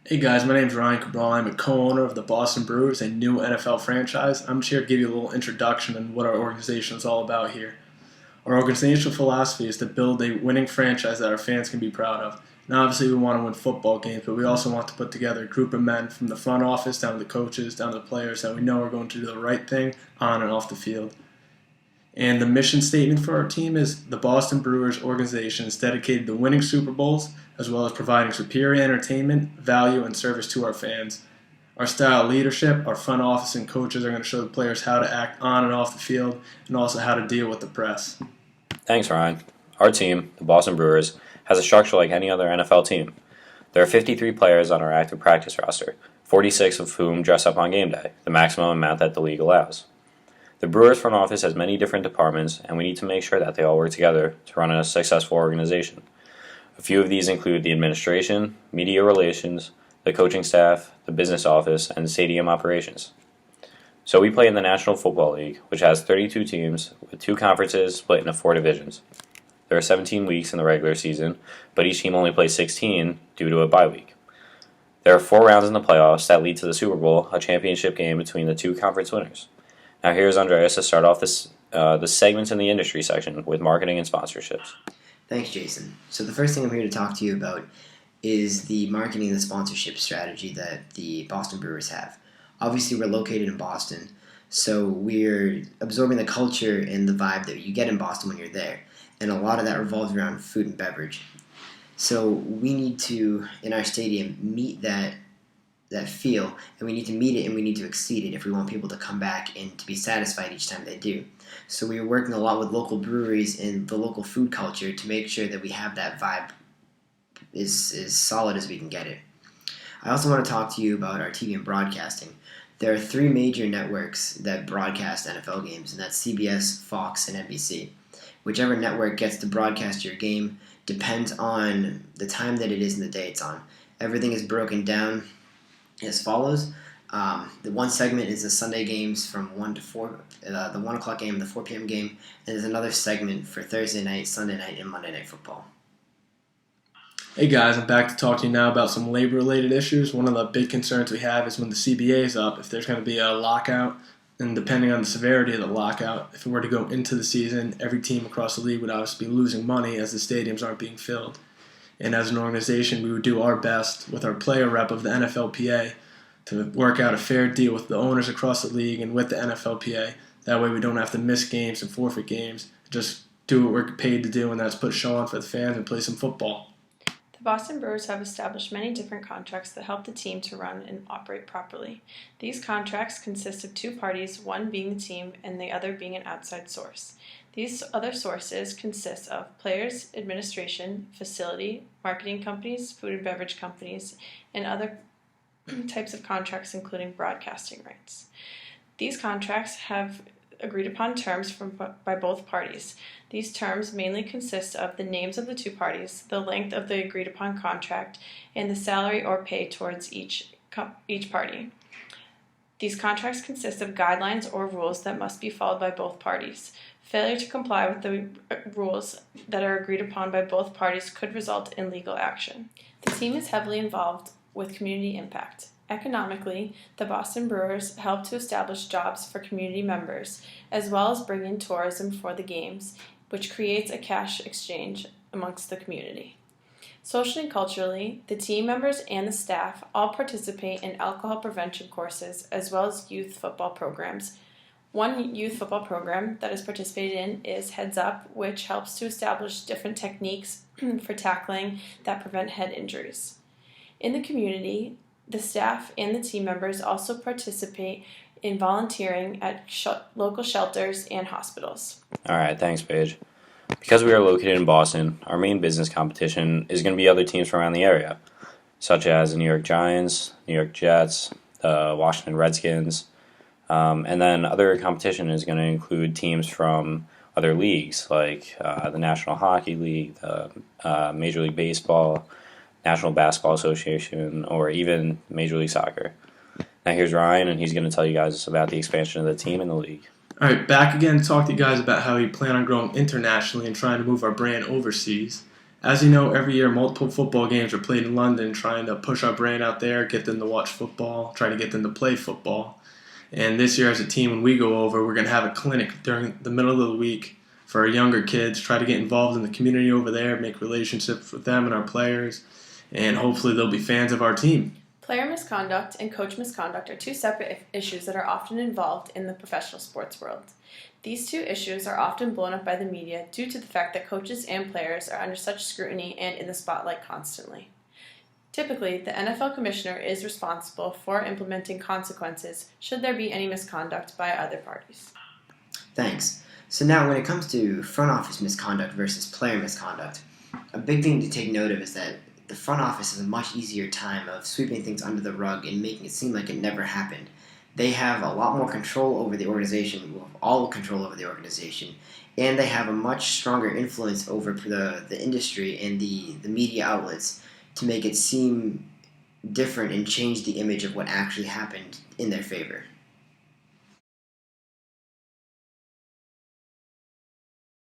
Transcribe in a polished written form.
Hey guys, my name's Ryan Cabral. I'm a co-owner of the Boston Brewers, a new NFL franchise. I'm just here to give you a little introduction on what our organization is all about here. Our organizational philosophy is to build a winning franchise that our fans can be proud of. Now, obviously, we want to win football games, but we also want to put together a group of men from the front office down to the coaches, down to the players that we know are going to do the right thing on and off the field. And the mission statement for our team is the Boston Brewers organization is dedicated to winning Super Bowls as well as providing superior entertainment, value, and service to our fans. Our style of leadership, our front office and coaches are going to show the players how to act on and off the field and also how to deal with the press. Thanks, Ryan. Our team, the Boston Brewers, has a structure like any other NFL team. There are 53 players on our active practice roster, 46 of whom dress up on game day, the maximum amount that the league allows. The Brewers front office has many different departments, and we need to make sure that they all work together to run a successful organization. A few of these include the administration, media relations, the coaching staff, the business office, and stadium operations. So we play in the National Football League, which has 32 teams with 2 conferences split into 4 divisions. There are 17 weeks in the regular season, but each team only plays 16 due to a bye week. There are 4 rounds in the playoffs that lead to the Super Bowl, a championship game between the 2 conference winners. Now here's Andreas to start off the segments in the industry section with marketing and sponsorships. Thanks, Jason. So the first thing I'm here to talk to you about is the marketing and the sponsorship strategy that the Boston Brewers have. Obviously, we're located in Boston, so we're absorbing the culture and the vibe that you get in Boston when you're there, and a lot of that revolves around food and beverage. So we need to, in our stadium, meet that feel, and we need to meet it and we need to exceed it if we want people to come back and to be satisfied each time they do. So we are working a lot with local breweries and the local food culture to make sure that we have that vibe as solid as we can get it. I also want to talk to you about our TV and broadcasting. There are 3 major networks that broadcast NFL games, and that's CBS, Fox, and NBC. Whichever network gets to broadcast your game depends on the time that it is and the day it's on. Everything is broken down as follows. The one segment is the Sunday games from 1 to 4, the 1 o'clock game, the 4 p.m. game, and there's another segment for Thursday night, Sunday night, and Monday Night Football. Hey guys, I'm back to talk to you now about some labor-related issues. One of the big concerns we have is when the CBA is up, if there's going to be a lockout, and depending on the severity of the lockout, if it were to go into the season, every team across the league would obviously be losing money as the stadiums aren't being filled. And as an organization, we would do our best with our player rep of the NFLPA to work out a fair deal with the owners across the league and with the NFLPA. That way we don't have to miss games and forfeit games. Just do what we're paid to do, and that's put a show on for the fans and play some football. The Boston Brewers have established many different contracts that help the team to run and operate properly. These contracts consist of 2 parties, one being the team and the other being an outside source. These other sources consist of players, administration, facility, marketing companies, food and beverage companies, and other types of contracts including broadcasting rights. These contracts have agreed upon terms by both parties. These terms mainly consist of the names of the 2 parties, the length of the agreed upon contract, and the salary or pay towards each party. These contracts consist of guidelines or rules that must be followed by both parties. Failure to comply with the rules that are agreed upon by both parties could result in legal action. The team is heavily involved with community impact. Economically, the Boston Brewers help to establish jobs for community members, as well as bring in tourism for the games, which creates a cash exchange amongst the community. Socially and culturally, the team members and the staff all participate in alcohol prevention courses as well as youth football programs. One youth football program that is participated in is Heads Up, which helps to establish different techniques for tackling that prevent head injuries. In the community, the staff and the team members also participate in volunteering at local shelters and hospitals. All right, thanks, Paige. Because we are located in Boston, our main business competition is going to be other teams from around the area, such as the New York Giants, New York Jets, the Washington Redskins, and then other competition is going to include teams from other leagues like the National Hockey League, the Major League Baseball, National Basketball Association, or even Major League Soccer. Now here's Ryan, and he's going to tell you guys about the expansion of the team in the league. All right, back again to talk to you guys about how we plan on growing internationally and trying to move our brand overseas. As you know, every year multiple football games are played in London, trying to push our brand out there, get them to watch football, try to get them to play football. And this year, as a team, when we go over, we're going to have a clinic during the middle of the week for our younger kids, try to get involved in the community over there, make relationships with them and our players, and hopefully they'll be fans of our team. Player misconduct and coach misconduct are two separate issues that are often involved in the professional sports world. These two issues are often blown up by the media due to the fact that coaches and players are under such scrutiny and in the spotlight constantly. Typically, the NFL commissioner is responsible for implementing consequences should there be any misconduct by other parties. Thanks. So now when it comes to front office misconduct versus player misconduct, a big thing to take note of is that the front office has a much easier time of sweeping things under the rug and making it seem like it never happened. They have a lot more control over the organization, all control over the organization, and they have a much stronger influence over the industry and the media outlets to make it seem different and change the image of what actually happened in their favor.